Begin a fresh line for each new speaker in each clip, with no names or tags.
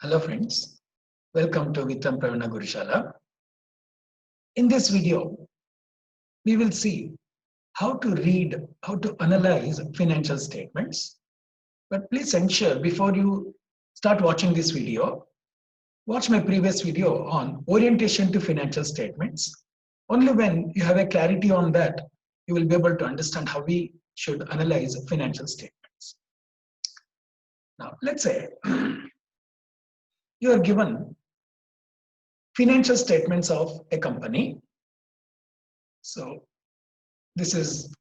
Hello friends, welcome to Vittam Pravina Gurushala. In this video, we will see how to read, how to analyze financial statements. But please ensure before you start watching this video, watch my previous video on orientation to financial statements. Only when you have a clarity on that, you will be able to understand how we should analyze financial statements. Now, let's say you are given financial statements of a company. So this is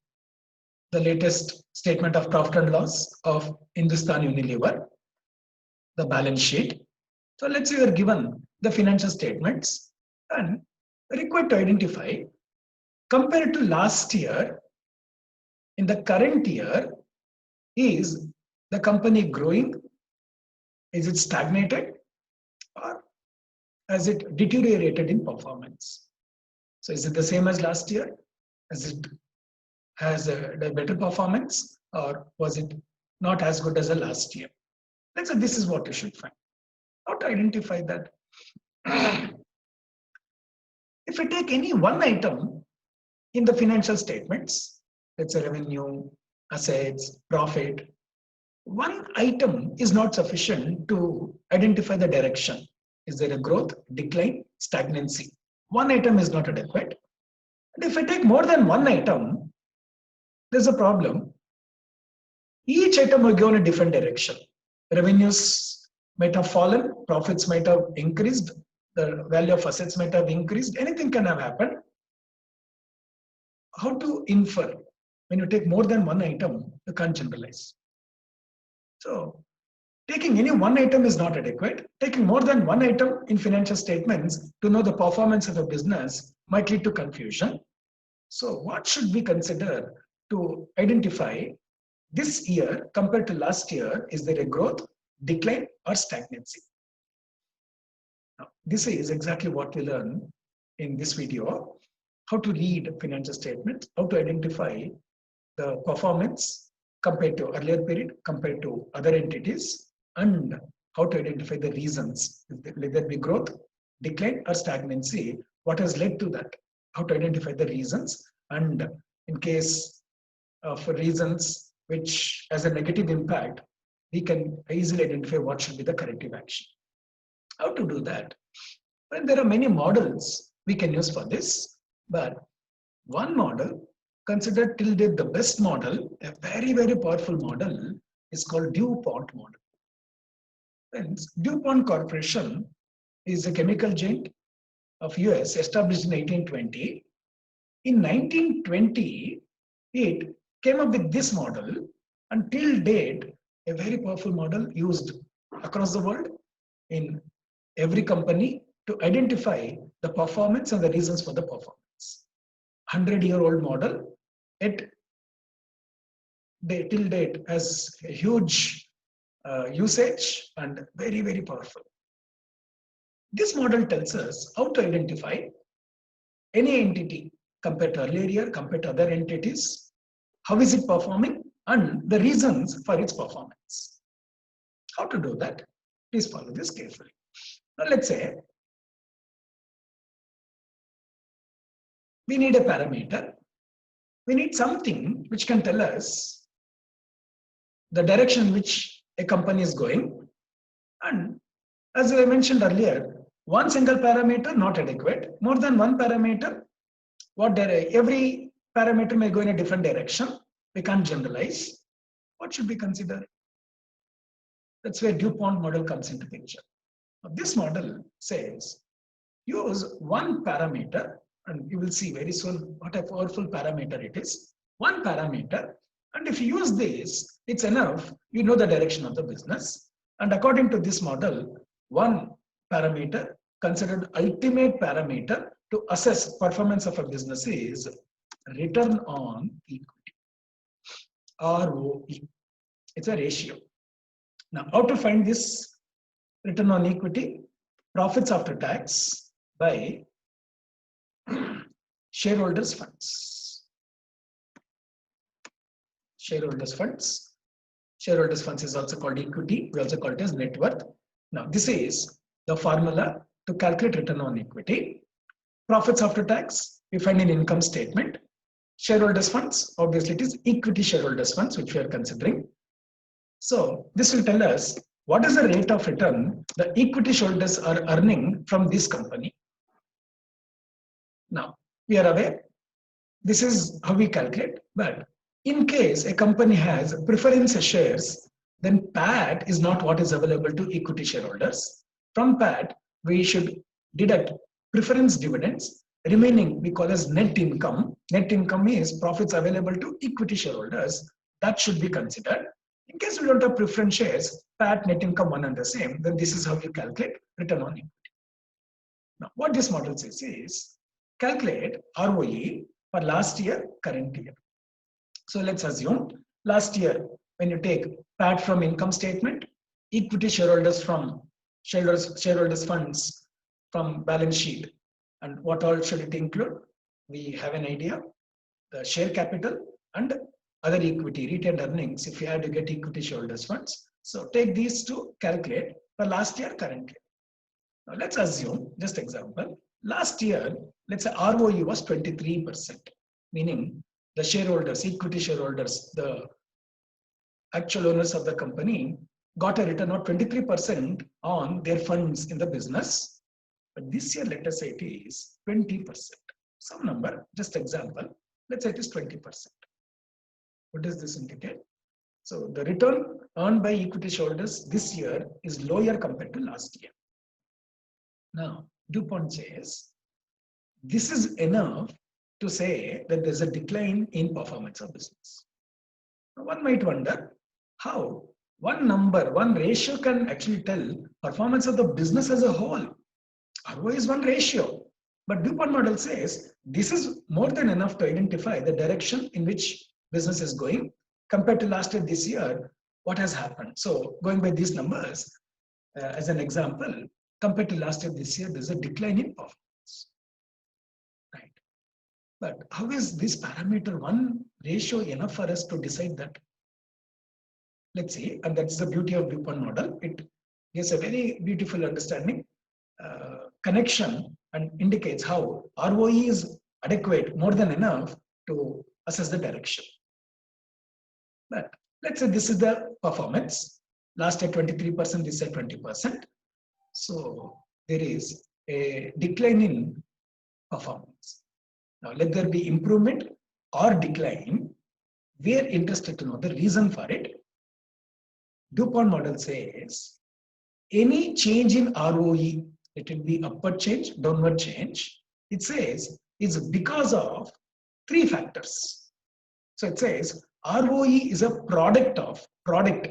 the latest statement of profit and loss of Hindustan Unilever, the balance sheet. So let's say you're given the financial statements and required to identify compared to last year, in the current year, is the company growing? Is it stagnated? Or has it deteriorated in performance? So is it the same as last year? Has a better performance, or was it not as good as the last year? Let's say this is what you should find. How to identify that? If you take any one item in the financial statements, let's say revenue, assets, profit, one item is not sufficient to identify the direction. Is there a growth, decline, stagnancy? One item is not adequate. And if I take more than one item, there's a problem. Each item will go in a different direction. Revenues might have fallen, profits might have increased, the value of assets might have increased, anything can have happened. How to infer? When you take more than one item, you can't generalize. So taking any one item is not adequate. Taking more than one item in financial statements to know the performance of a business might lead to confusion. So what should we consider to identify this year compared to last year? Is there a growth, decline, or stagnancy? Now, this is exactly what we learn in this video. How to read financial statements, how to identify the performance compared to earlier period, compared to other entities, and how to identify the reasons. Let there be growth, decline, or stagnancy. What has led to that? How to identify the reasons, and in case of reasons which has a negative impact, we can easily identify what should be the corrective action. How to do that? Well, there are many models we can use for this, but one model considered till date the best model, a very, very powerful model, is called DuPont model. Friends, DuPont Corporation is a chemical giant of US established in 1820. In 1920, it came up with this model, and till date, a very powerful model used across the world in every company to identify the performance and the reasons for the performance. 100-year-old model, till date has a huge usage and very, very powerful. This model tells us how to identify any entity compared to earlier year, compared to other entities, how is it performing, and the reasons for its performance. How to do that? Please follow this carefully. Now let's say we need a parameter. We need something which can tell us the direction in which a company is going. And as I mentioned earlier, one single parameter not adequate. More than one parameter, every parameter may go in a different direction. We can't generalize. What should we consider? That's where DuPont model comes into picture. Now, this model says use one parameter, and you will see very soon what a powerful parameter it is. One parameter, and if you use this, it's enough. You know the direction of the business. And according to this model, one parameter considered ultimate parameter to assess performance of a business is return on equity, ROE. It's a ratio. Now, how to find this return on equity? Profits after tax by shareholders' funds. Shareholders' funds. Shareholders' funds is also called equity. We also call it as net worth. Now, this is the formula to calculate return on equity. Profits after tax, we find in income statement. Shareholders funds, obviously it is equity shareholders funds, which we are considering. So this will tell us what is the rate of return the equity shareholders are earning from this company. Now, we are aware this is how we calculate, but in case a company has preference shares, then PAT is not what is available to equity shareholders. From PAT, we should deduct preference dividends. Remaining we call as net income. Net income is profits available to equity shareholders. That should be considered. In case we don't have preference shares, PAT, net income one and the same, then this is how you calculate return on equity. Now, what this model says is calculate ROE for last year, current year. So let's assume last year, when you take PAT from income statement, equity shareholders from shareholders funds from balance sheet, and what all should it include? We have an idea, the share capital and other equity, retained earnings, if you had to get equity shareholders funds. So take these to calculate for last year, current year. Now let's assume, just example, last year, let's say ROE was 23%, meaning the shareholders, equity shareholders, the actual owners of the company got a return of 23% on their funds in the business. But this year, let us say it is 20%. Some number, just example, let's say it is 20%. What does this indicate? So the return earned by equity shareholders this year is lower compared to last year. Now, DuPont says, this is enough to say that there's a decline in performance of business. Now, one might wonder how one number, one ratio can actually tell performance of the business as a whole. ROE is one ratio, but DuPont model says this is more than enough to identify the direction in which business is going compared to last year, this year, what has happened. So going by these numbers, as an example, compared to last year, this year, there's a decline in performance. Right. But how is this parameter one ratio enough for us to decide that? Let's see, and that's the beauty of DuPont model. It gives a very beautiful understanding, connection, and indicates how ROE is adequate, more than enough to assess the direction. But let's say this is the performance. Last year 23%, this year 20%. So there is a decline in performance. Now let there be improvement or decline. We are interested to know the reason for it. DuPont model says any change in ROE, it will be upward change, downward change. It says it's because of three factors. So it says ROE is a product of product,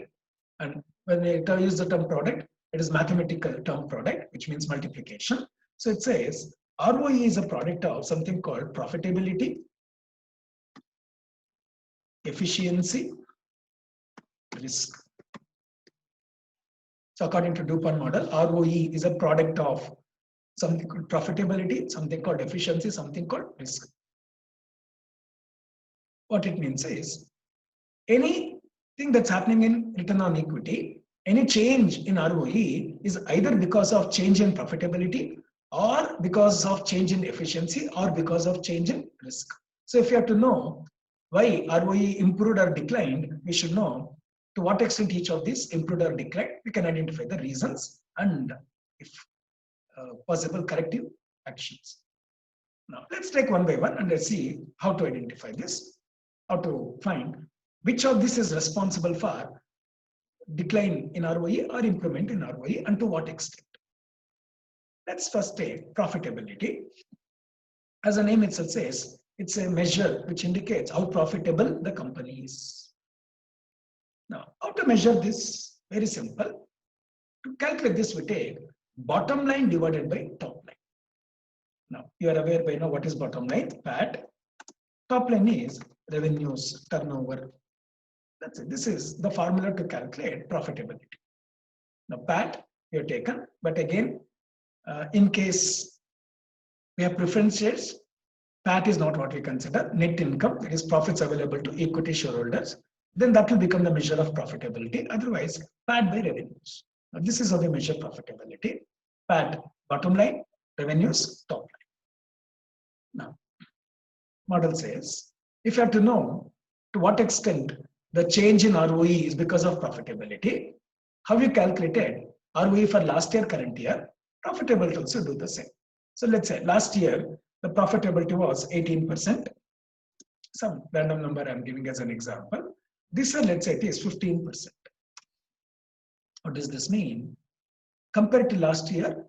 and when I use the term product, it is mathematical term product, which means multiplication. So it says ROE is a product of something called profitability, efficiency, risk. So according to DuPont model, ROE is a product of something called profitability, something called efficiency, something called risk. What it means is anything that's happening in return on equity, any change in ROE is either because of change in profitability or because of change in efficiency or because of change in risk. So if you have to know why ROE improved or declined, we should know to what extent each of these improved or declined. We can identify the reasons and, if possible, corrective actions. Now let's take one by one and let's see how to identify this, how to find which of this is responsible for decline in ROE or improvement in ROE and to what extent. Let's first take profitability. As the name itself says, it's a measure which indicates how profitable the company is. Now, how to measure this? Very simple. To calculate this, we take bottom line divided by top line. Now, you are aware by now what is bottom line, PAT. Top line is revenues, turnover. That's it. This is the formula to calculate profitability. Now, PAT we have taken, but again, in case we have preference shares, PAT is not what we consider. Net income, that is profits available to equity shareholders, then that will become the measure of profitability. Otherwise, PAT by revenues. Now, this is how we measure profitability. PAT, bottom line, revenues, top line. Now, model says, if you have to know to what extent the change in ROE is because of profitability, how you calculated ROE for last year, current year, profitability also do the same. So let's say last year, the profitability was 18%. Some random number I'm giving as an example. This year, let's say it is 15%. What does this mean? Compared to last year,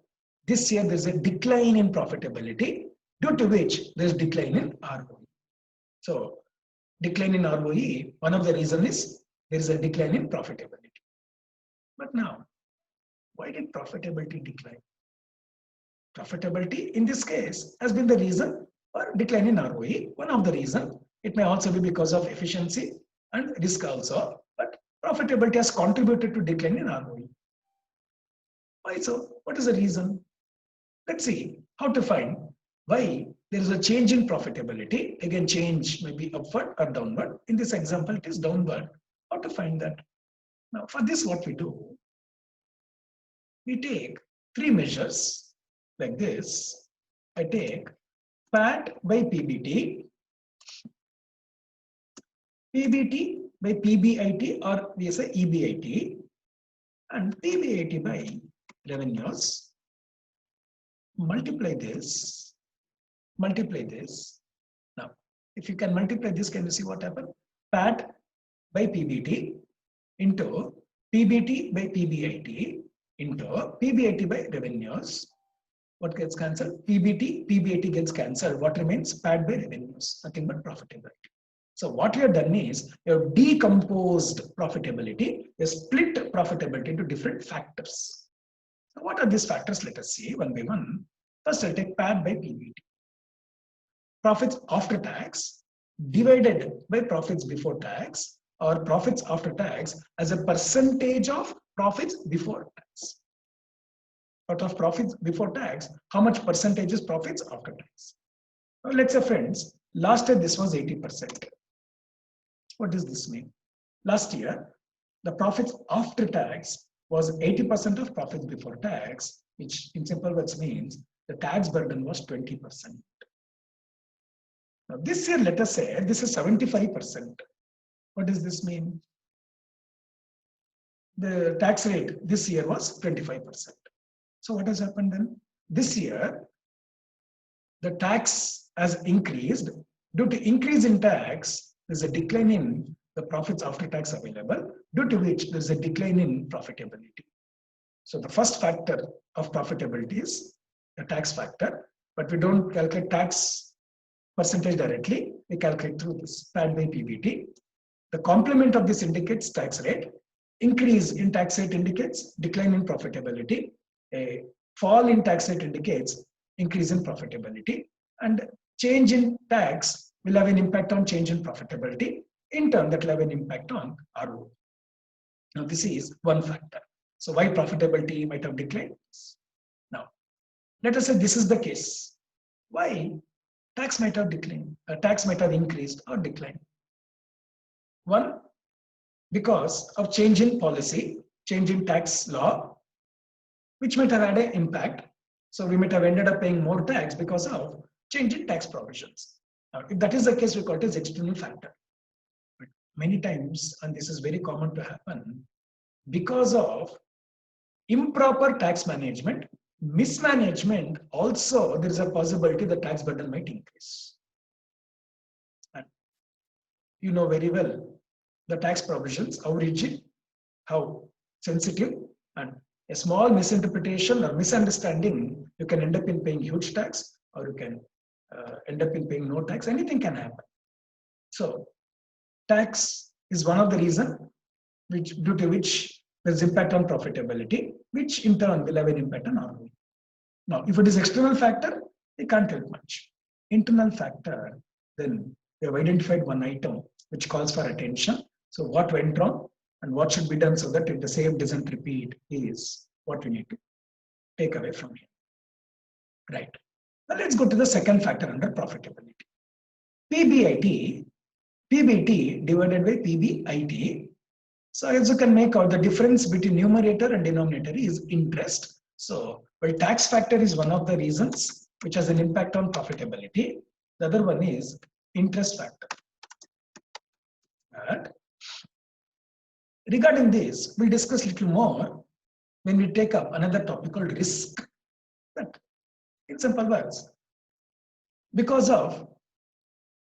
this year there's a decline in profitability, due to which there's decline in ROE. So decline in ROE, one of the reasons is there is a decline in profitability. But now, why did profitability decline? Profitability in this case has been the reason for decline in ROE. One of the reasons, it may also be because of efficiency and risk also, but profitability has contributed to decline in ROE. Why so? What is the reason? Let's see how to find why there is a change in profitability. Again, change may be upward or downward. In this example, it is downward. How to find that? Now, for this, what we do, we take three measures like this. I take PAT by PBT, PBT by PBIT, or we say EBIT, and PBIT by revenues. Multiply this. Now, if you can multiply this, can you see what happened? PAT by PBT into PBT by PBIT into PBIT by revenues. What gets cancelled? PBT gets cancelled. What remains? PAT by revenues, nothing but profitability. So what you have done is you have decomposed profitability, you split profitability into different factors. So what are these factors? Let us see one by one. First, I'll take PAT by PBT. Profits after tax divided by profits before tax, or profits after tax as a percentage of profits before tax. Out of profits before tax, how much percentage is profits after tax? Now, let's say, friends, last year this was 80%. What does this mean? Last year, the profits after tax was 80% of profits before tax, which in simple words means the tax burden was 20%. Now, this year, let us say this is 75%. What does this mean? The tax rate this year was 25%. So what has happened then? This year, the tax has increased. Due to increase in tax, there's a decline in the profits after tax available, due to which there's a decline in profitability. So the first factor of profitability is the tax factor, but we don't calculate tax percentage directly. We calculate through this PAT by PBT. The complement of this indicates tax rate. Increase in tax rate indicates decline in profitability. A fall in tax rate indicates increase in profitability, and change in tax will have an impact on change in profitability. In turn, that will have an impact on ROE. Now, this is one factor. So, why profitability might have declined? Now, let us say this is the case. Why tax might have declined? Tax might have increased or declined. One, because of change in policy, change in tax law, which might have had an impact. So we might have ended up paying more tax because of change in tax provisions. Now, if that is the case, we call it as external factor. But many times, and this is very common to happen, because of improper tax management, mismanagement, also there is a possibility the tax burden might increase. And you know very well the tax provisions, how rigid, how sensitive, and a small misinterpretation or misunderstanding, you can end up in paying huge tax, or you can end up in paying no tax. Anything can happen. So tax is one of the reasons due to which there's impact on profitability, which in turn will have an impact on ROE. Now, if it is external factor, it can't help much. Internal factor, then we have identified one item which calls for attention. So what went wrong and what should be done so that if the same doesn't repeat is what we need to take away from here. Right. Now let's go to the second factor under profitability. PBT divided by PBIT. So as you can make out, the difference between numerator and denominator is interest. So, well, tax factor is one of the reasons which has an impact on profitability. The other one is interest factor. Right. Regarding this, we'll discuss a little more when we take up another topic called risk. But in simple words, because of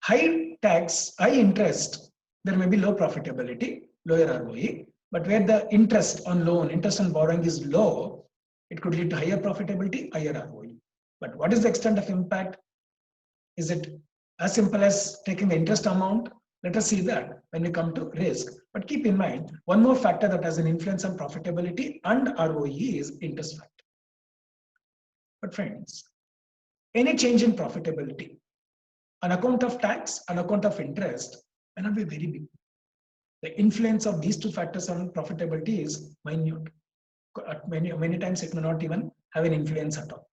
high tax, high interest, there may be low profitability, lower ROE, but where the interest on loan, interest on borrowing is low, it could lead to higher profitability, higher ROE. But what is the extent of impact? Is it as simple as taking the interest amount? Let us see that when we come to risk. But keep in mind, one more factor that has an influence on profitability and ROE is interest factor. But friends, any change in profitability on account of tax, on account of interest, may not be very big. The influence of these two factors on profitability is minute. Many times it may not even have an influence at all.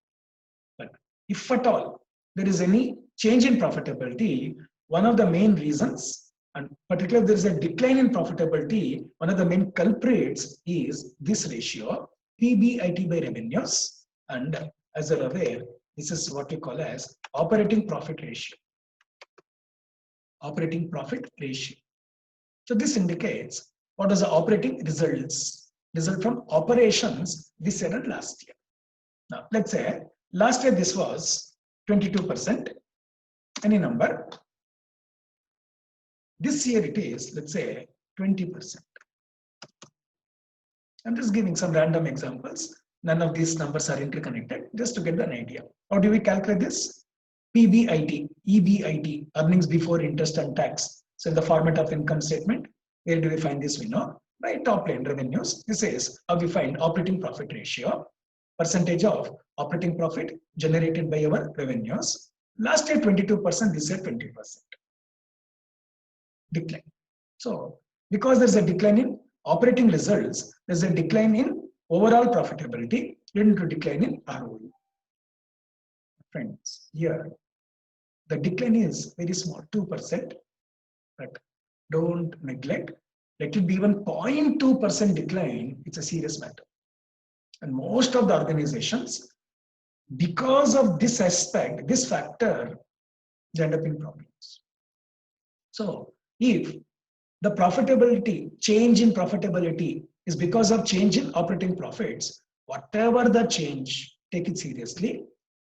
But if at all there is any change in profitability, one of the main reasons, and particularly there is a decline in profitability, one of the main culprits is this ratio, PBIT by revenues, and as you're aware, this is what we call as operating profit ratio. Operating profit ratio. So this indicates what is the operating result from operations this year and last year. Now, let's say last year this was 22%, any number. This year it is, let's say, 20%. I'm just giving some random examples. None of these numbers are interconnected, just to get an idea. How do we calculate this? PBIT, EBIT, earnings before interest and tax. So in the format of income statement, where do we find this? We know by top line revenues. This is how we find operating profit ratio, percentage of operating profit generated by our revenues. Last year 22%, this year 20%. Decline. So because there's a decline in operating results, there's a decline in overall profitability, leading to decline in ROE. Friends, here the decline is very small, 2%, but don't neglect. Let it be even 0.2% decline, it's a serious matter. And most of the organizations, because of this aspect, this factor, they end up in problems. So if the profitability, change in profitability is because of change in operating profits, whatever the change, take it seriously,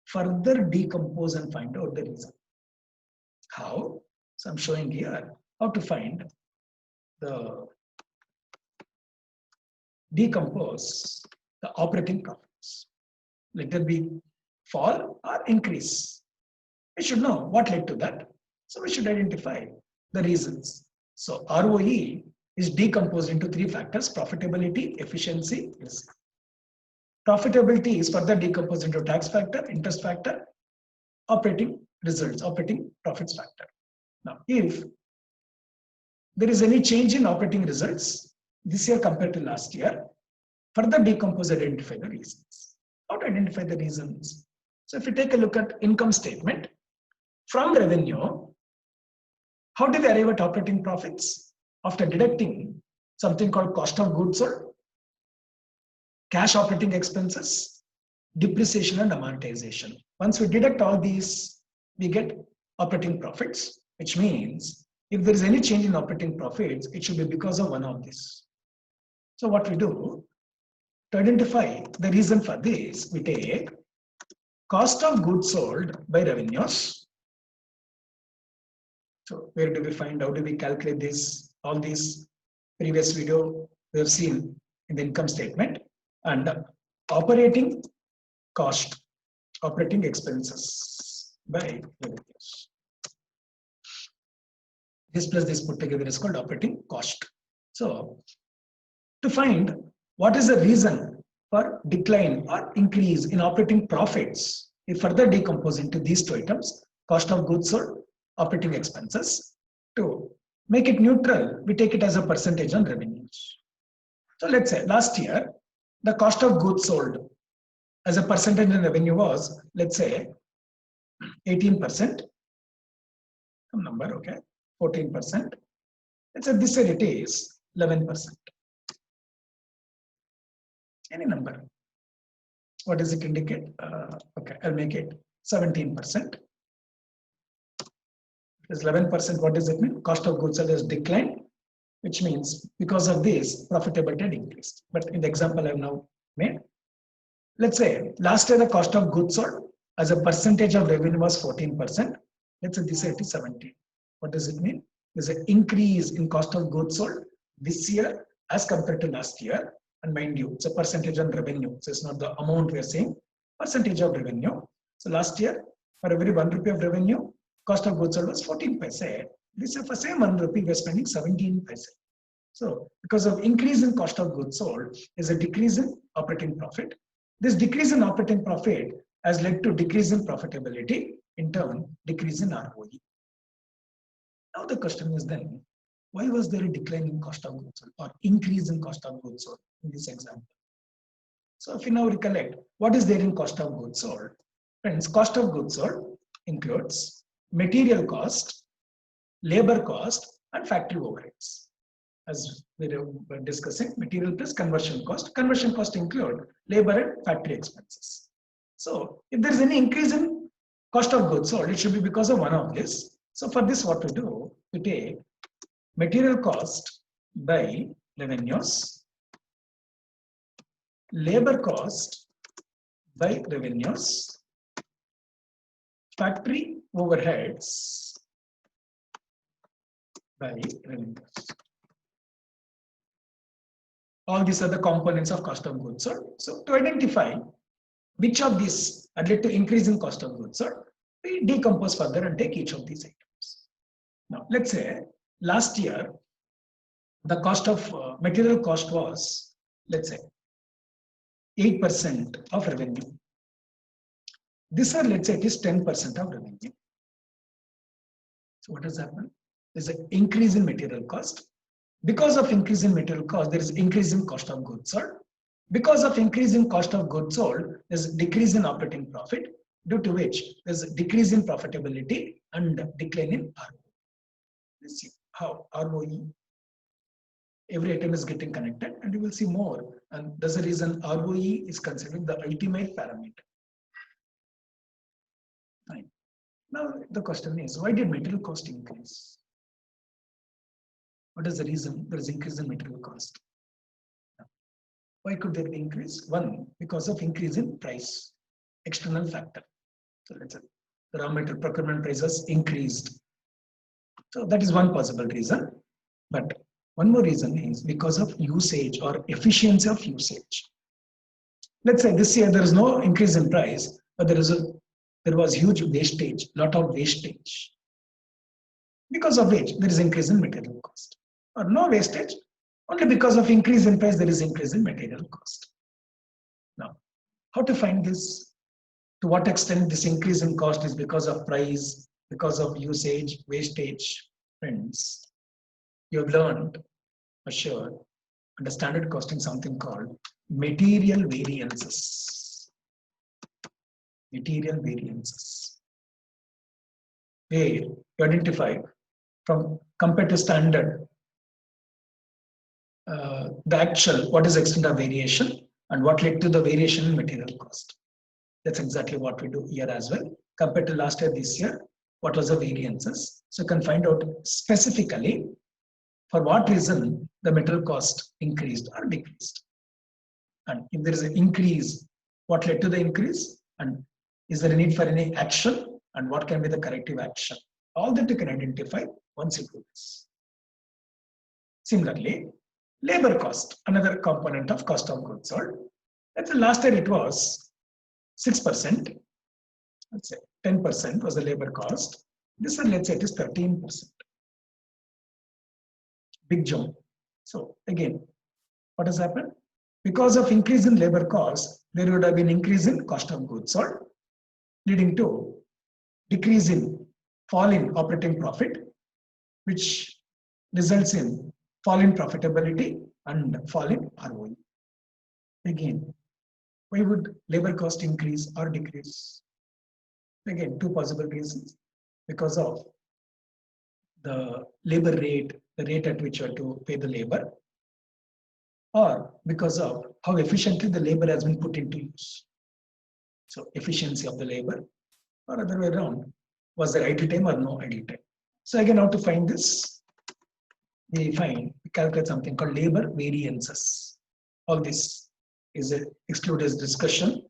further decompose and find out the reason. How? So I'm showing here how to find the decompose the operating profits. Let it be fall or increase. We should know what led to that. So we should identify the reasons. So ROE is decomposed into three factors: profitability, efficiency, risk. Profitability is further decomposed into tax factor, interest factor, operating results, operating profits factor. Now, if there is any change in operating results this year compared to last year, further decompose, identify the reasons. How to identify the reasons? So if you take a look at income statement, from revenue, how do we arrive at operating profits? After deducting something called cost of goods sold, cash operating expenses, depreciation and amortization. Once we deduct all these, we get operating profits, which means if there is any change in operating profits, it should be because of one of these. So what we do, to identify the reason for this, we take cost of goods sold by revenues. So where do we find, how do we calculate this? All these previous video we have seen in the income statement, and operating cost, operating expenses by revenues. This plus this put together is called operating cost. So to find what is the reason for decline or increase in operating profits, we further decompose into these two items: cost of goods sold, operating expenses. To make it neutral, we take it as a percentage on revenues. So let's say last year, the cost of goods sold as a percentage in revenue was, let's say, 18%. Some number, okay, 14%. Let's say this year it is 11%. any number. What does it indicate? Okay, I'll make it 17%. It is 11%. What does it mean? Cost of goods sold has declined, which means because of this, profitability had increased. But in the example I've now made, let's say last year the cost of goods sold as a percentage of revenue was 14%. Let's say this year it is 17. What does it mean? There's an increase in cost of goods sold this year as compared to last year. And mind you, it's a percentage on revenue. So it's not the amount we are saying, percentage of revenue. So last year, for every 1 rupee of revenue, cost of goods sold was 14 paise. This year for same 1 rupee, we're spending 17 paise. So because of increase in cost of goods sold, is a decrease in operating profit. This decrease in operating profit has led to decrease in profitability, in turn, decrease in ROE. Now the question is then, why was there a decline in cost of goods sold or increase in cost of goods sold in this example? So if you now recollect, what is there in cost of goods sold? Friends, cost of goods sold includes material cost, labor cost, and factory overheads. As we were discussing, material plus conversion cost. Conversion cost include labor and factory expenses. So if there is any increase in cost of goods sold, it should be because of one of this. So for this, what we do, we take material cost by revenues, labor cost by revenues, factory overheads by revenues. All these are the components of cost of goods sold. So to identify which of these are led to increase in cost of goods sold, we decompose further and take each of these items. Now, let's say last year, the cost of material cost was, let's say, 8% of revenue. This year, let's say it is 10% of revenue. So what has happened? There's an increase in material cost. Because of increase in material cost, there is increase in cost of goods sold. Because of increase in cost of goods sold, there's a decrease in operating profit, due to which there's a decrease in profitability and decline in ROE. Let's see how ROE, every item is getting connected, and you will see more. And that's the reason ROE is considered the ultimate parameter. Fine. Now the question is, why did material cost increase? What is the reason there is increase in material cost? Why could there be increase? One, because of increase in price, external factor. So let's say the raw material procurement prices increased. So that is one possible reason. But one more reason is because of usage or efficiency of usage. Let's say this year there is no increase in price, but there was huge wastage, lot of wastage. Because of which there is increase in material cost. Or no wastage, only because of increase in price there is increase in material cost. Now, how to find this? To what extent this increase in cost is because of price, because of usage, wastage? Friends, you have learned for sure under standard costing something called material variances. Material variances. Where you identify from compared to standard the actual, what is the extent of variation and what led to the variation in material cost. That's exactly what we do here as well. Compared to last year, this year, what was the variances? So you can find out specifically for what reason the material cost increased or decreased. And if there is an increase, what led to the increase? And is there a need for any action? And what can be the corrective action? All that you can identify once you do this. Similarly, labor cost, another component of cost of goods sold. Let's say last year it was 6%. Let's say 10% was the labor cost. This year, let's say it is 13%. Big jump. So again, what has happened? Because of increase in labor cost, there would have been increase in cost of goods sold, leading to decrease in fall in operating profit, which results in fall in profitability and fall in ROE. Again, why would labor cost increase or decrease? Again, two possible reasons. Because of the labor rate, the rate at which you have to pay the labor. or because of how efficiently the labor has been put into use. So efficiency of the labor, or other way around, was there idle time or no idle time? So again, how to find this? We calculate something called labor variances. All this is excluded as discussion.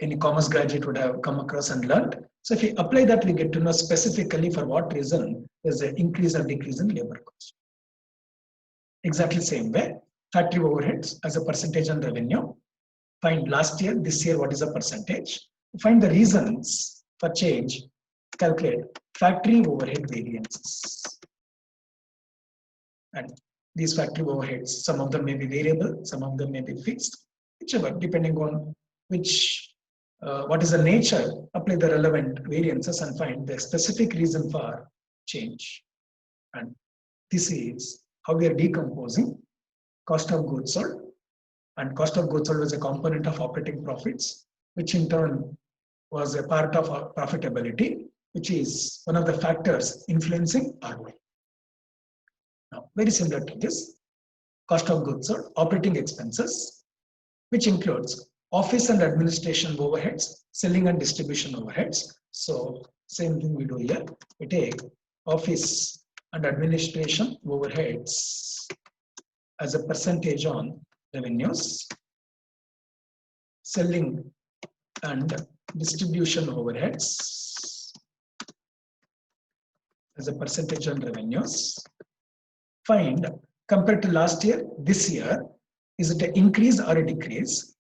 Any commerce graduate would have come across and learned. So if we apply that, we get to know specifically for what reason there's an increase or decrease in labor cost. Exactly same way, factory overheads as a percentage on revenue. Find last year, this year, what is the percentage? Find the reasons for change. Calculate factory overhead variances. And these factory overheads, some of them may be variable, some of them may be fixed, whichever, depending on which, what is the nature, apply the relevant variances and find the specific reason for change. And this is how we are decomposing cost of goods sold. And cost of goods sold was a component of operating profits, which in turn was a part of our profitability, which is one of the factors influencing ROI. Now, very similar to this, cost of goods sold, operating expenses, which includes office and administration overheads, selling and distribution overheads. So same thing we do here. We take office and administration overheads as a percentage on revenues, selling and distribution overheads as a percentage on revenues. Find compared to last year, this year, is it an increase or a decrease?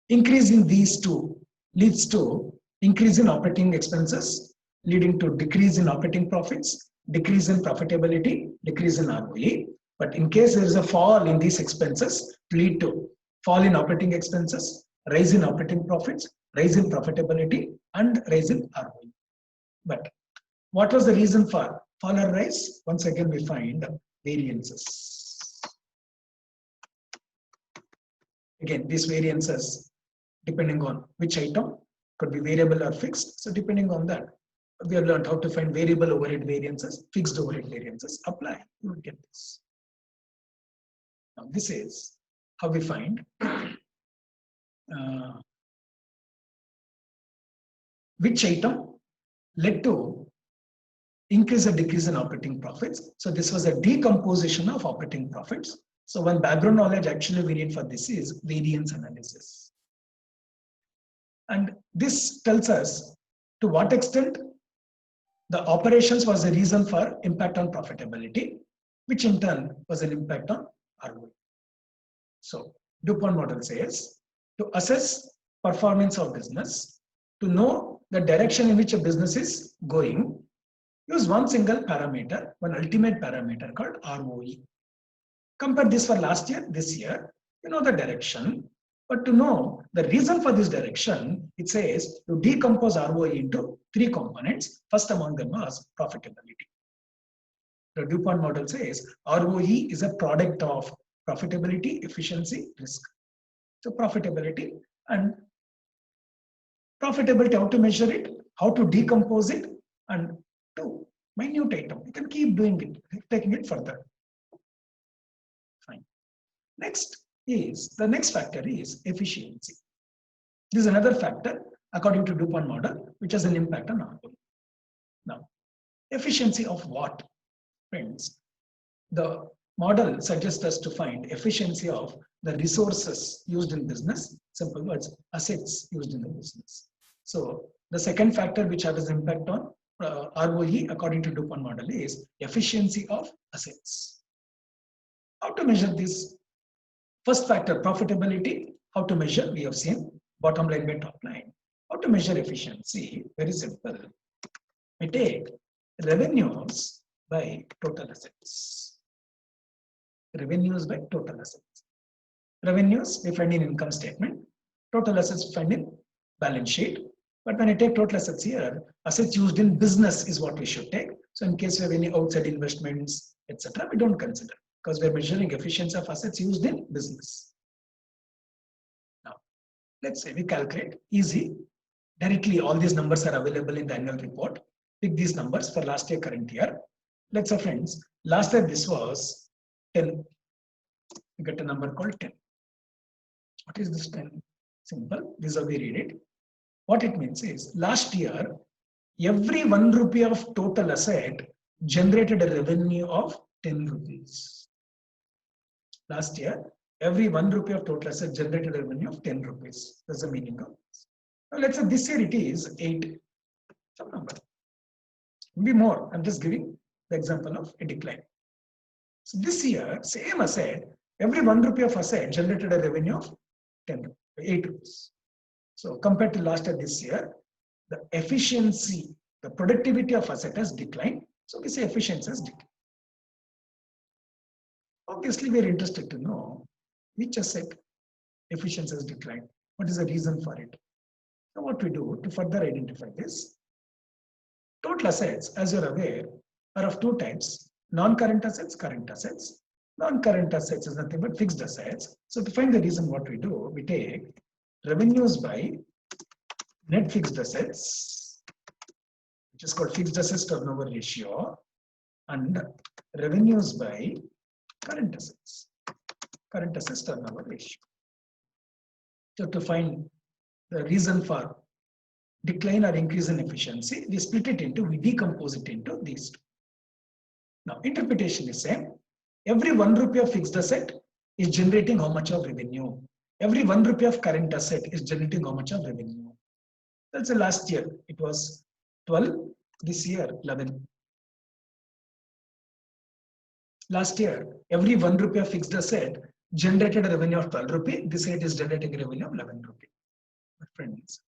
Increase in these two leads to increase in operating expenses, leading to decrease in operating profits, decrease in profitability, decrease in ROE. But in case there is a fall in these expenses, lead to fall in operating expenses, rise in operating profits, rise in profitability, and rise in ROE. But what was the reason for fall or rise? Once again, we find variances. Again, these variances, depending on which item, could be variable or fixed. So depending on that, we have learned how to find variable overhead variances, fixed overhead variances. Apply, you will get this. Now, this is how we find which item led to increase or decrease in operating profits. So this was a decomposition of operating profits. So one background knowledge actually variant for this is variance analysis. And this tells us to what extent the operations was a reason for impact on profitability, which in turn was an impact on ROI. So DuPont model says to assess performance of business, to know the direction in which a business is going, use one single parameter, one ultimate parameter called ROE. Compare this for last year, this year, you know the direction, but to know the reason for this direction, it says to decompose ROE into three components. First among them was profitability. The DuPont model says ROE is a product of profitability, efficiency, risk. So profitability, and profitability, how to measure it, how to decompose it, and to minute item. You can keep doing it, taking it further. Fine. Next is, the next factor is efficiency. This is another factor according to DuPont model, which has an impact on ROE. Now, efficiency of what? Friends, the model suggests us to find efficiency of the resources used in business, simple words, assets used in the business. So the second factor which has impact on ROE according to DuPont model is efficiency of assets. How to measure this? First factor, profitability. How to measure? We have seen bottom line by top line. How to measure efficiency? Very simple. We take revenues by total assets. Revenues by total assets. Revenues we find in income statement. Total assets we find in balance sheet. But when I take total assets here, assets used in business is what we should take. So in case we have any outside investments, etc., we don't consider, because we're measuring efficiency of assets used in business. Now, let's say we calculate easy. Directly, all these numbers are available in the annual report. Pick these numbers for last year, current year. Let's say, friends, last year this was 10. you get a number called 10. What is this 10? Simple. This is how we read it. What it means is last year, every 1 rupee of total asset generated a revenue of 10 rupees. Last year, every 1 rupee of total asset generated a revenue of 10 rupees. That's the meaning of this. Now, let's say this year it is 8, some number. Maybe more. I'm just giving the example of a decline. So this year, same asset, every 1 rupee of asset generated a revenue of 8 rupees. So compared to last year, this year, the efficiency, the productivity of asset has declined. So we say efficiency has declined. Obviously, we are interested to know which asset efficiency has declined. What is the reason for it? So what we do to further identify this, total assets, as you're aware, are of two types: non-current assets, current assets. Non-current assets is nothing but fixed assets. So to find the reason, what we do, we take revenues by net fixed assets, which is called fixed assets turnover ratio, and revenues by current assets turnover ratio. So to find the reason for decline or increase in efficiency, we split it into, we decompose it into these two. Now, interpretation is same. Every 1 rupee of fixed asset is generating how much of revenue. Every 1 rupee of current asset is generating how much of revenue. That's the last year. It was 12. This year, 11. Last year, every 1 rupee of fixed asset generated a revenue of 12 rupee. This year it is generating a revenue of 11 rupee. My friends,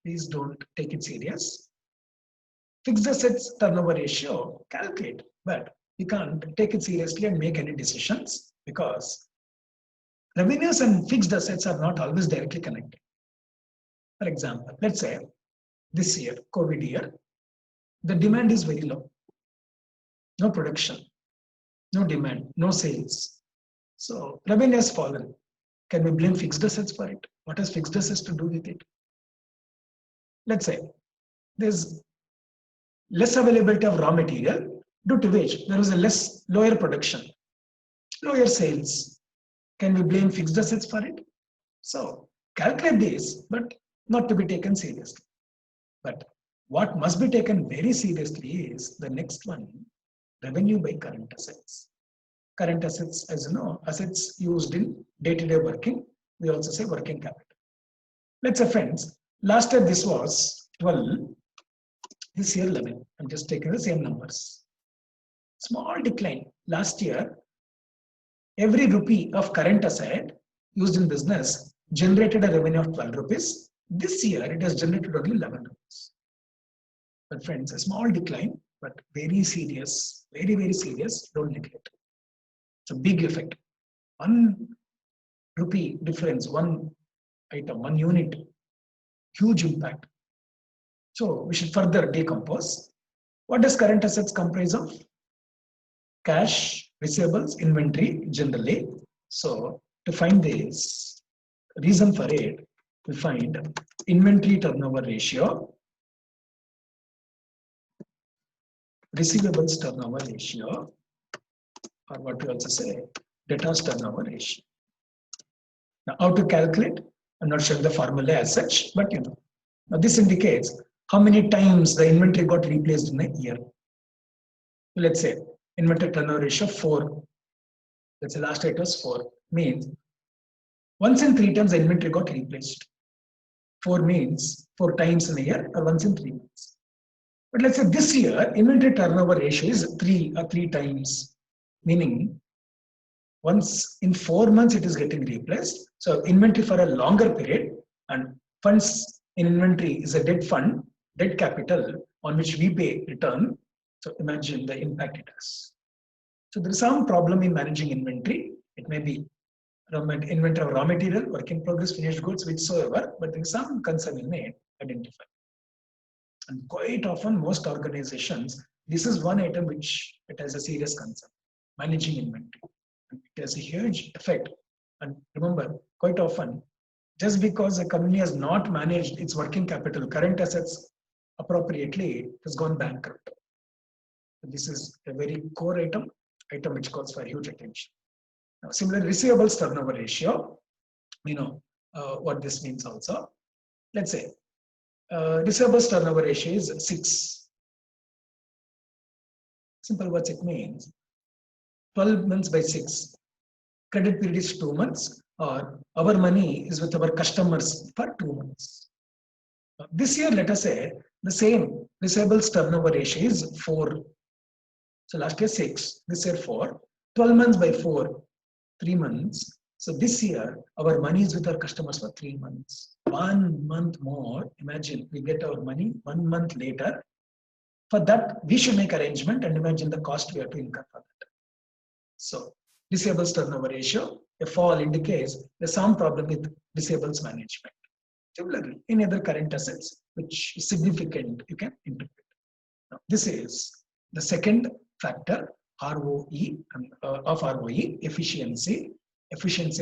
please don't take it serious. Fixed assets turnover ratio, calculate, but you can't take it seriously and make any decisions because revenues and fixed assets are not always directly connected. For example, let's say this year, COVID year, the demand is very low. No production, no demand, no sales. So revenue has fallen. Can we blame fixed assets for it? What has fixed assets to do with it? Let's say there's less availability of raw material, due to which there was a lower production, lower sales. Can we blame fixed assets for it? So calculate this, but not to be taken seriously. But what must be taken very seriously is the next one, revenue by current assets. Current assets, as you know, assets used in day-to-day working. We also say working capital. Let's say, friends, last year this was 12, this year 11. I'm just taking the same numbers. Small decline. Last year, every rupee of current asset used in business generated a revenue of 12 rupees. This year, it has generated only 11 rupees. But friends, a small decline, but very serious, very, very serious. Don't neglect. It's a big effect. 1 rupee difference, one item, 1 unit, huge impact. So we should further decompose. What does current assets comprise of? Cash, receivables, inventory generally. So to find this reason for it, we find inventory turnover ratio, receivables turnover ratio, or what we also say, debtors turnover ratio. Now, how to calculate? I'm not showing the formula as such, but you know. Now, this indicates how many times the inventory got replaced in a year. So let's say inventory turnover ratio 4. Let's say last year it was 4. Means once in 3 times the inventory got replaced. 4 means 4 times in a year or once in 3 months. But let's say this year inventory turnover ratio is 3 or 3 times. Meaning once in 4 months it is getting replaced. So inventory for a longer period, and funds in inventory is a debt fund, debt capital on which we pay return. So imagine the impact it has. So there is some problem in managing inventory. It may be inventory of raw material, work in progress, finished goods, whichsoever, but there is some concern we may identify. And quite often, most organizations, this is one item which it has a serious concern, managing inventory. It has a huge effect. And remember, quite often, just because a company has not managed its working capital, current assets appropriately, it has gone bankrupt. This is a very core item which calls for huge attention. Now, similarly, receivables turnover ratio, we know what this means also. Let's say receivables turnover ratio is 6. Simple words, it means 12 months by 6. Credit period is 2 months, or our money is with our customers for 2 months. This year, let us say the same receivables turnover ratio is 4. So last year 6, this year 4. 12 months by 4, 3 months. So this year, our money is with our customers for 3 months. 1 month more, imagine we get our money 1 month later. For that, we should make arrangement and imagine the cost we have to incur for that. So receivables turnover ratio, a fall indicates there's some problem with receivables management. Similarly, any other current assets which is significant, you can interpret. Now, this is the second factor, ROE of ROE, efficiency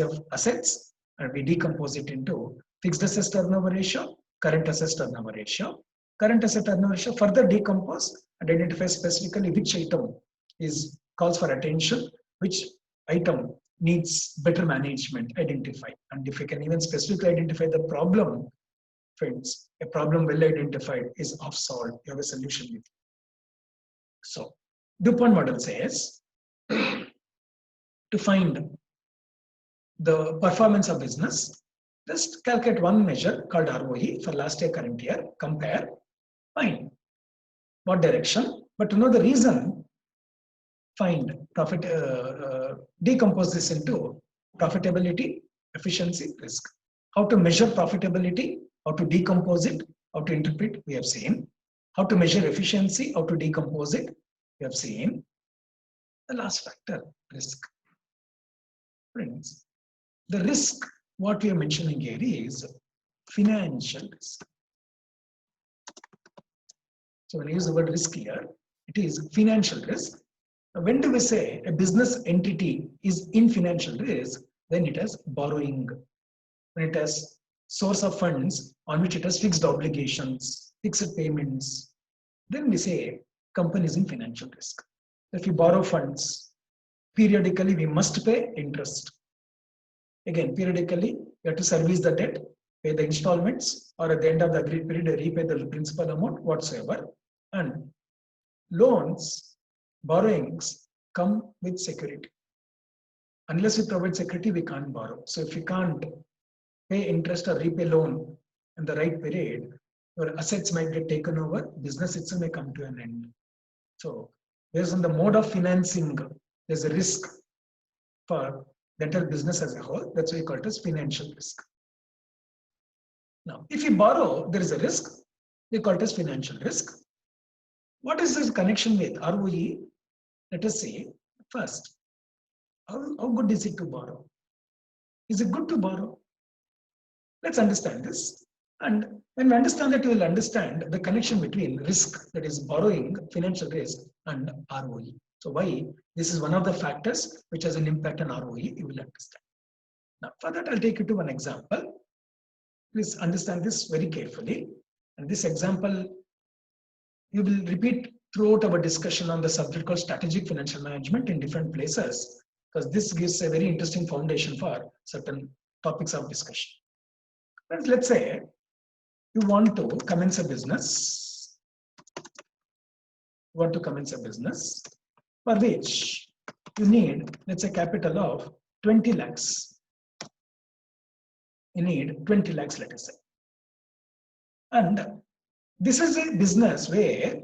of assets, and we decompose it into fixed assets turnover ratio, current assets turnover ratio. Current asset turnover ratio further decompose and identify specifically which item calls for attention, which item needs better management, identify. And if you can even specifically identify the problem, friends, a problem well identified is half solved. You have a solution with you. So DuPont model says to find the performance of business, just calculate one measure called ROE for last year, current year, compare, find what direction, but to know the reason, find profit, decompose this into profitability, efficiency, risk. How to measure profitability, how to decompose it, how to interpret, we have seen. How to measure efficiency, how to decompose it, we have seen. The last factor, risk. Friends, the risk, what we are mentioning here is financial risk. So when I use the word risk here, it is financial risk. When do we say a business entity is in financial risk? Then it has borrowing. When it has source of funds on which it has fixed obligations, fixed payments, then we say company is in financial risk. If you borrow funds, periodically we must pay interest. Again, periodically we have to service the debt, pay the installments, or at the end of the agreed period repay the principal amount whatsoever. And loans, borrowings come with security. Unless we provide security, we can't borrow. So if you can't pay interest or repay loan in the right period, your assets might get taken over, business itself may come to an end. So based on the mode of financing, there's a risk for the entire business as a whole. That's why we call it as financial risk. Now, if you borrow, there is a risk. We call it as financial risk. What is this connection with ROE? Let us say first, how good is it to borrow? Is it good to borrow? Let's understand this. And when we understand that, you will understand the connection between risk, that is borrowing, financial risk, and ROE. So why this is one of the factors which has an impact on ROE, you will understand. Now, for that, I'll take you to one example. Please understand this very carefully. And this example, you will repeat throughout our discussion on the subject called strategic financial management in different places, because this gives a very interesting foundation for certain topics of discussion. Friends, let's say you want to commence a business. You want to commence a business for which you need, let's say, capital of 20 lakhs. You need 20 lakhs, let us say. And this is a business where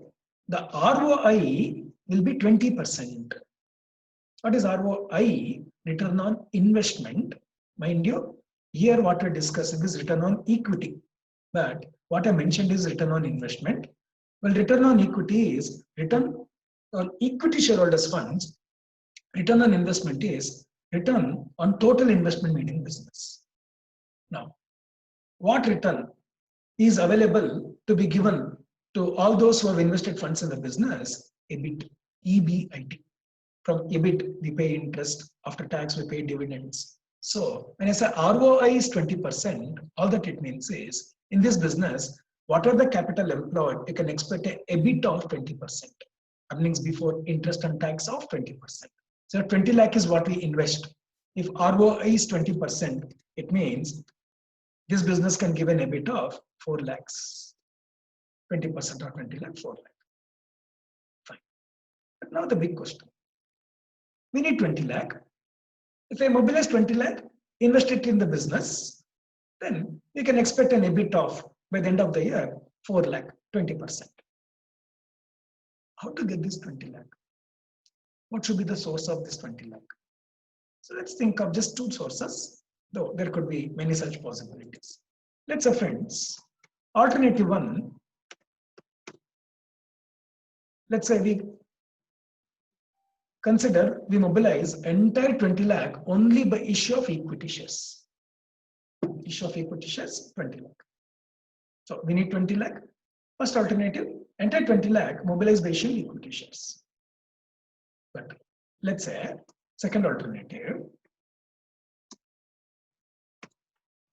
the ROI will be 20%. What is ROI? Return on investment. Mind you, here what we're discussing is return on equity. But what I mentioned is return on investment. Well, return on equity is return on equity shareholders' funds. Return on investment is return on total investment made in business. Now, what return is available to be given to all those who have invested funds in the business? EBIT, EBIT. From EBIT, we pay interest. After tax, we pay dividends. So when I say ROI is 20%, all that it means is in this business, whatever the capital employed, you can expect an EBIT of 20%. Earnings before interest and tax of 20%. So 20 lakh is what we invest. If ROI is 20%, it means this business can give an EBIT of 4 lakhs. 20% or 20 lakh, 4 lakh. Fine. But now the big question. We need 20 lakh. If I mobilize 20 lakh, invest it in the business, then we can expect an EBIT of, by the end of the year, 4 lakh, 20%. How to get this 20 lakh? What should be the source of this 20 lakh? So let's think of just two sources, though there could be many such possibilities. Let's say, friends, alternative one, let's say we consider we mobilize entire 20 lakh only by issue of equity shares. Issue of equity shares, 20 lakh. So we need 20 lakh. First alternative, entire 20 lakh mobilized by issuing equity shares. But let's say, second alternative,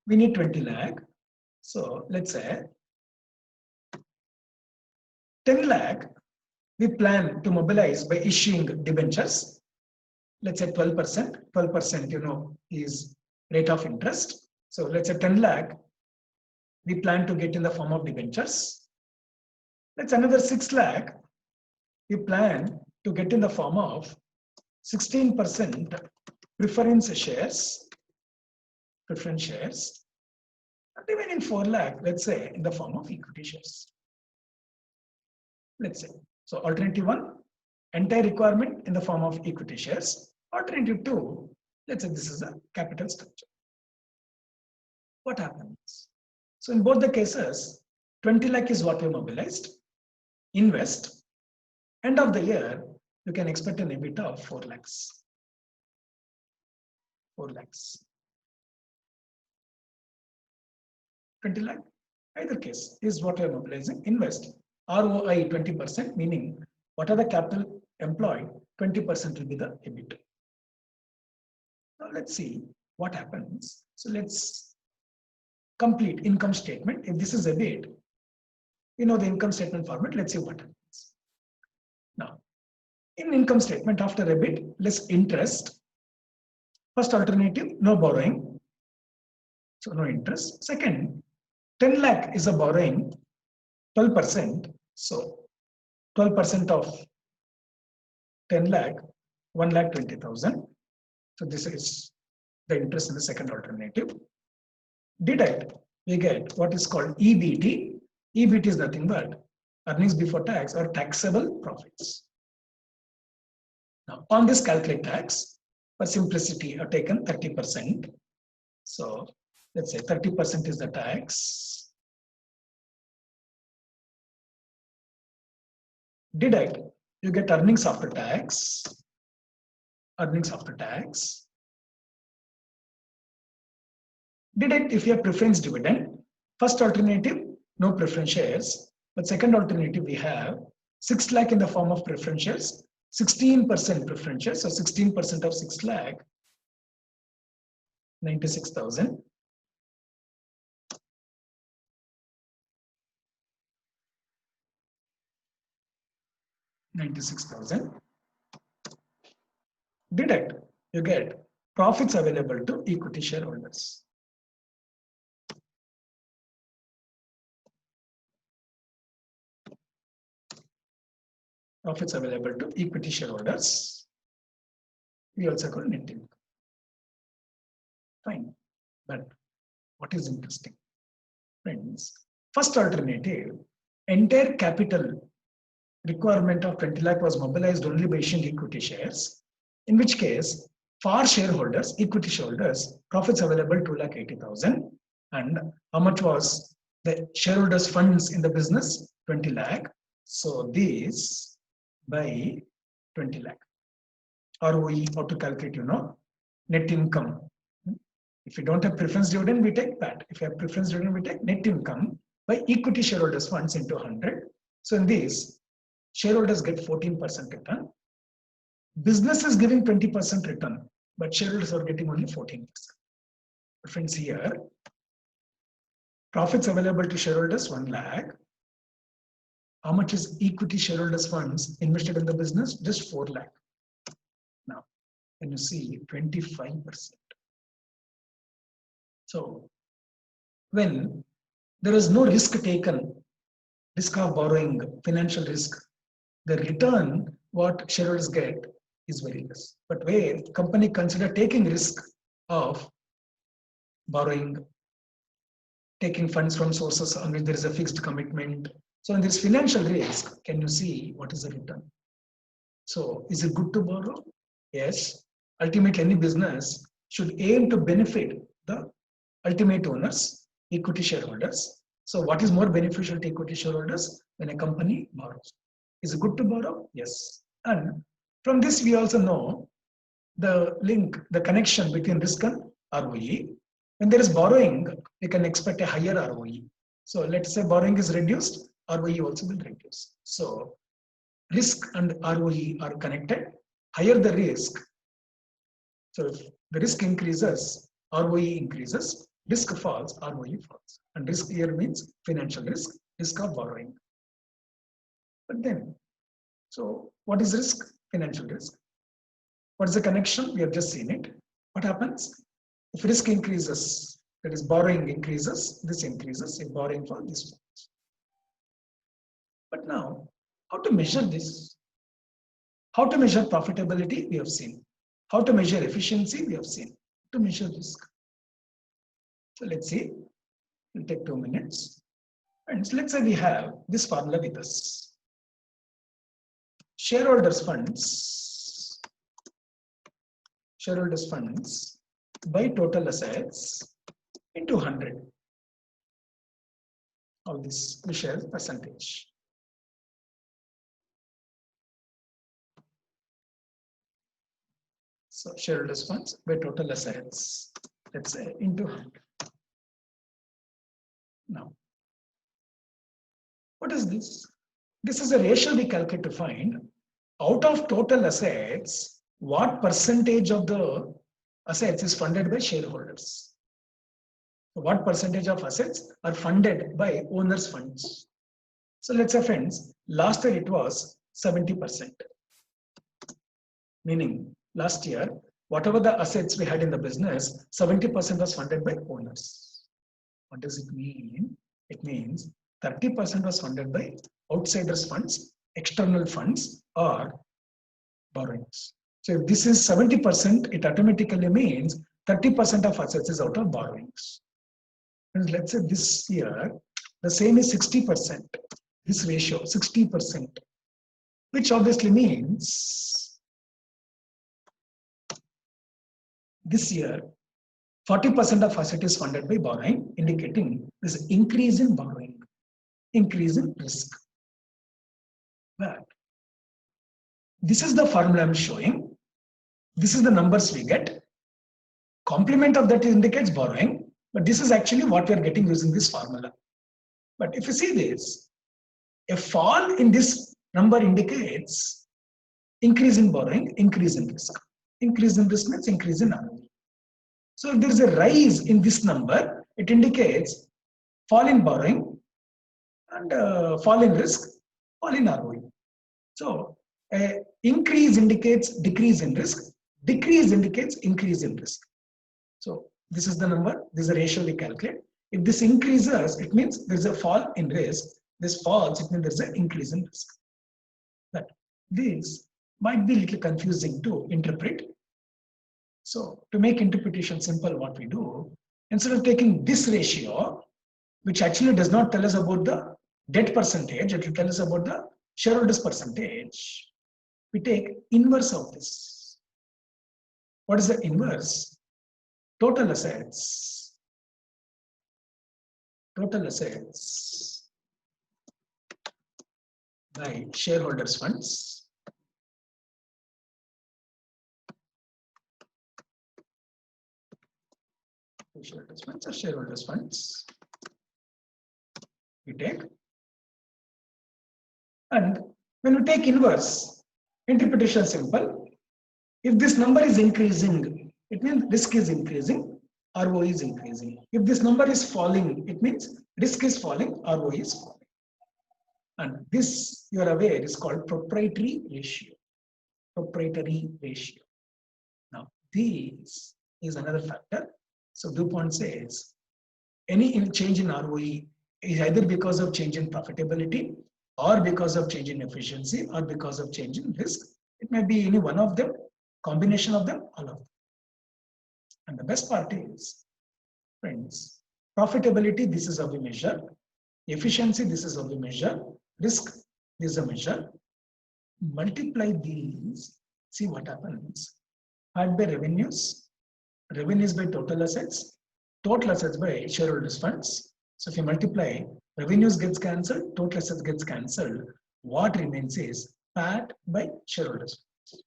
we need 20 lakh. So let's say 10 lakh we plan to mobilize by issuing debentures. Let's say 12%. 12%, is rate of interest. So let's say 10 lakh we plan to get in the form of debentures. Let's another 6 lakh we plan to get in the form of 16% preference shares, and even in 4 lakh, let's say in the form of equity shares. Let's say, so alternative one, entire requirement in the form of equity shares. Alternative two, let's say this is a capital structure. What happens? So in both the cases, 20 lakh is what we mobilized, invest, end of the year, you can expect an EBIT of 4 lakhs. 4 lakhs. 20 lakh, either case is what we are mobilizing, invest. ROI 20%, meaning what are the capital employed, 20% will be the EBIT. Now let's see what happens. So let's complete income statement. If this is EBIT, the income statement format, let's see what happens. Now, in income statement after EBIT, less interest. First alternative, no borrowing. So no interest. Second, 10 lakh is a borrowing, 12%. So 12% of 10 lakh, 1,20,000. So this is the interest in the second alternative. Deduct, we get what is called EBT. EBT is nothing but earnings before tax or taxable profits. Now on this calculate tax, for simplicity, I've taken 30%. So let's say 30% is the tax. Deduct, you get earnings after tax. Earnings after tax. Deduct if you have preference dividend. First alternative, no preference shares. But second alternative, we have 6 lakh in the form of preference shares, 16% preference shares. So 16% of 6 lakh, 96,000. Deduct, you get profits available to equity shareholders. Profits available to equity shareholders. We also call net income. Fine. But what is interesting? Friends, first alternative, entire capital requirement of 20 lakh was mobilized only by issuing equity shares, in which case, for shareholders, equity shareholders, profits available 2,80,000. And how much was the shareholders' funds in the business? 20 lakh. So this by 20 lakh. ROE, how to calculate, net income. If you don't have preference dividend, we take that. If you have preference dividend, we take net income by equity shareholders' funds into 100. So in this, shareholders get 14% return. Business is giving 20% return, but shareholders are getting only 14%. But friends, here, profits available to shareholders 1 lakh. How much is equity shareholders funds invested in the business? Just 4 lakh. Now, and you see 25%. So when there is no risk taken, risk of borrowing, financial risk, the return what shareholders get is very less. But where company consider taking risk of borrowing, taking funds from sources on which there is a fixed commitment. So in this financial risk, can you see what is the return? So is it good to borrow? Yes. Ultimately, any business should aim to benefit the ultimate owners, equity shareholders. So what is more beneficial to equity shareholders when a company borrows? Is it good to borrow? Yes. And from this, we also know the link, the connection between risk and ROE. When there is borrowing, we can expect a higher ROE. So let's say borrowing is reduced, ROE also will reduce. So risk and ROE are connected. Higher the risk, so if the risk increases, ROE increases, risk falls, ROE falls. And risk here means financial risk, risk of borrowing. But then, so what is risk? Financial risk. What is the connection? We have just seen it. What happens? If risk increases, that is borrowing increases, this increases. If borrowing falls, this falls. But now, how to measure this? How to measure profitability? We have seen. How to measure efficiency? We have seen. To measure risk. So let's see. It'll take 2 minutes. And let's say we have this formula with us. Shareholders funds by total assets into 100. All this we share percentage. So shareholders funds by total assets, let's say into 100. Now, what is this? This is a ratio we calculate to find out of total assets, what percentage of the assets is funded by shareholders. So what percentage of assets are funded by owners' funds? So let's say, friends, last year it was 70%. Meaning, last year, whatever the assets we had in the business, 70% was funded by owners. What does it mean? It means 30% was funded by outsiders' funds, external funds, or borrowings. So if this is 70%, it automatically means 30% of assets is out of borrowings. And let's say this year, the same is 60%. This ratio, 60%, which obviously means this year, 40% of asset is funded by borrowing, indicating this increase in borrowing, increase in risk. But this is the formula I'm showing. This is the numbers we get. Complement of that indicates borrowing, but this is actually what we are getting using this formula. But if you see this, a fall in this number indicates increase in borrowing, increase in risk. Increase in risk means increase in ROE. So if there is a rise in this number, it indicates fall in borrowing and fall in risk, fall in ROE. So increase indicates decrease in risk, decrease indicates increase in risk. So this is the number, this is the ratio we calculate. If this increases, it means there is a fall in risk. This falls, it means there is an increase in risk. But this might be a little confusing to interpret. So to make interpretation simple, what we do, instead of taking this ratio, which actually does not tell us about the debt percentage, it will tell us about the shareholders percentage, we take inverse of this. What is the inverse? Total assets by shareholders funds shareholders funds we take. And when we take inverse, interpretation is simple. If this number is increasing, it means risk is increasing, ROE is increasing. If this number is falling, it means risk is falling, ROE is falling. And this, you are aware, is called proprietary ratio. Proprietary ratio. this is another factor. So DuPont says any change in ROE is either because of change in profitability or because of change in efficiency or because of change in risk. It may be any one of them, combination of them, all of them. And the best part is, friends, profitability, this is how we measure. Efficiency, this is how we measure. Risk, this is a measure. Multiply these, see what happens. Add by revenues, revenues by total assets by shareholders' funds. So if you multiply, revenues gets cancelled, total assets gets cancelled. What remains is PAT by shareholders' funds.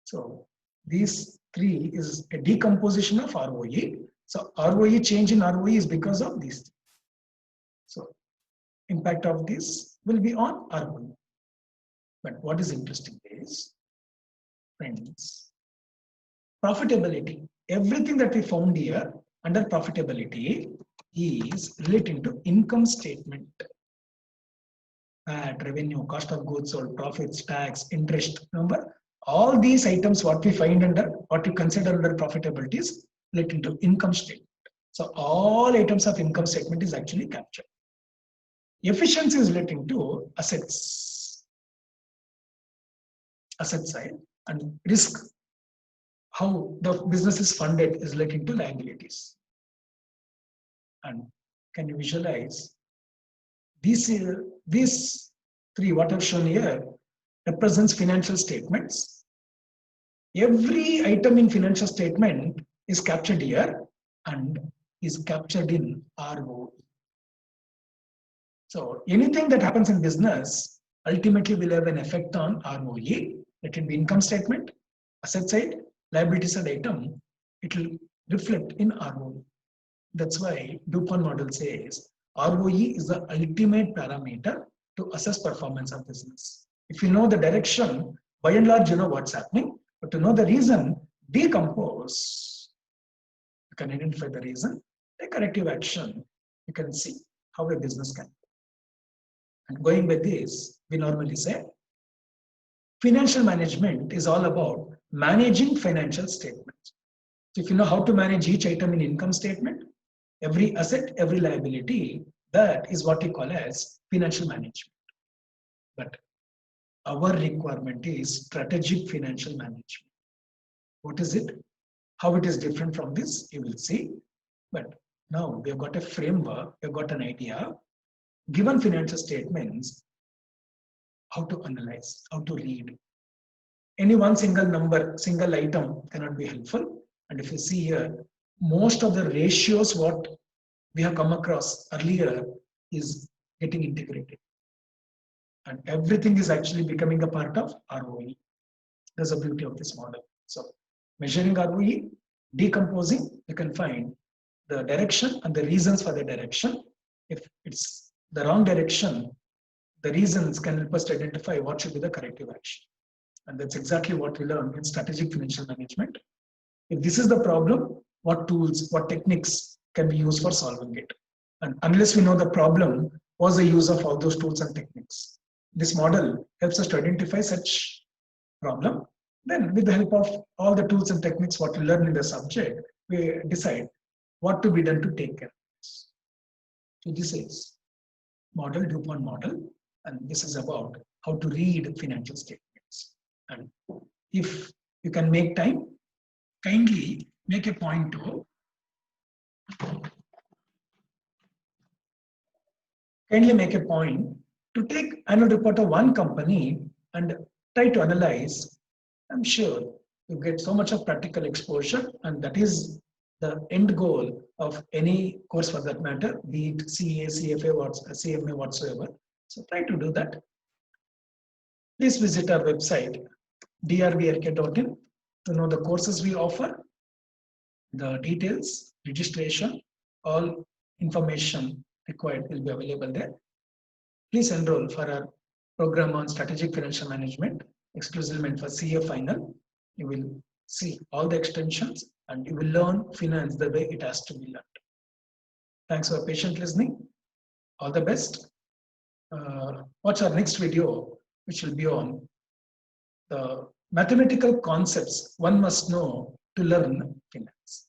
So these three is a decomposition of ROE. So ROE, change in ROE is because of these. So impact of this will be on ROE. But what is interesting is, friends, profitability. Everything that we found here under profitability is relating to income statement. Revenue, cost of goods sold, profits, tax, interest. Remember, all these items what we find under, what we consider under profitability is relating to income statement. So all items of income statement is actually captured. Efficiency is relating to assets, asset side, and risk, how the business is funded, is relating to liabilities. And can you visualize these three, what I've shown here, represents financial statements. Every item in financial statement is captured here and is captured in ROE. So anything that happens in business ultimately will have an effect on ROE. It will be income statement, asset side, liability side item. It will reflect in ROE. That's why DuPont model says ROE is the ultimate parameter to assess performance of business. If you know the direction, by and large, you know what's happening. But to know the reason, decompose. You can identify the reason, take corrective action. You can see how a business can. And going by this, we normally say financial management is all about managing financial statements. So if you know how to manage each item in income statement, every asset, every liability, that is what we call as financial management. But our requirement is strategic financial management. What is it? How it is different from this, you will see. But now we have got a framework, we have got an idea. Given financial statements, how to analyze, how to read. Any one single number, single item cannot be helpful. And if you see here, most of the ratios what we have come across earlier is getting integrated. And everything is actually becoming a part of ROE. That's the beauty of this model. So measuring ROE, decomposing, you can find the direction and the reasons for the direction. If it's the wrong direction, the reasons can help us to identify what should be the corrective action. And that's exactly what we learned in strategic financial management. If this is the problem, what tools, what techniques can be used for solving it? And unless we know the problem, what's the use of all those tools and techniques? This model helps us to identify such problem. Then with the help of all the tools and techniques what we learn in the subject, we decide what to be done to take care of this. So this is model, DuPont model, and this is about how to read financial statements. And if you can make time, kindly make a point to take annual report of one company and try to analyze. I'm sure you get so much of practical exposure, and that is the end goal of any course for that matter, be it CA, CFA, or CMA whatsoever. So try to do that. Please visit our website, drbk.in, to know the courses we offer, the details, registration, all information required will be available there. Please enroll for our program on strategic financial management, exclusively meant for CA final. You will see all the extensions and you will learn finance the way it has to be learned. Thanks for patient listening. All the best. Watch our next video, which will be on the mathematical concepts one must know to learn finance.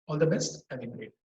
All the best. Have a great day.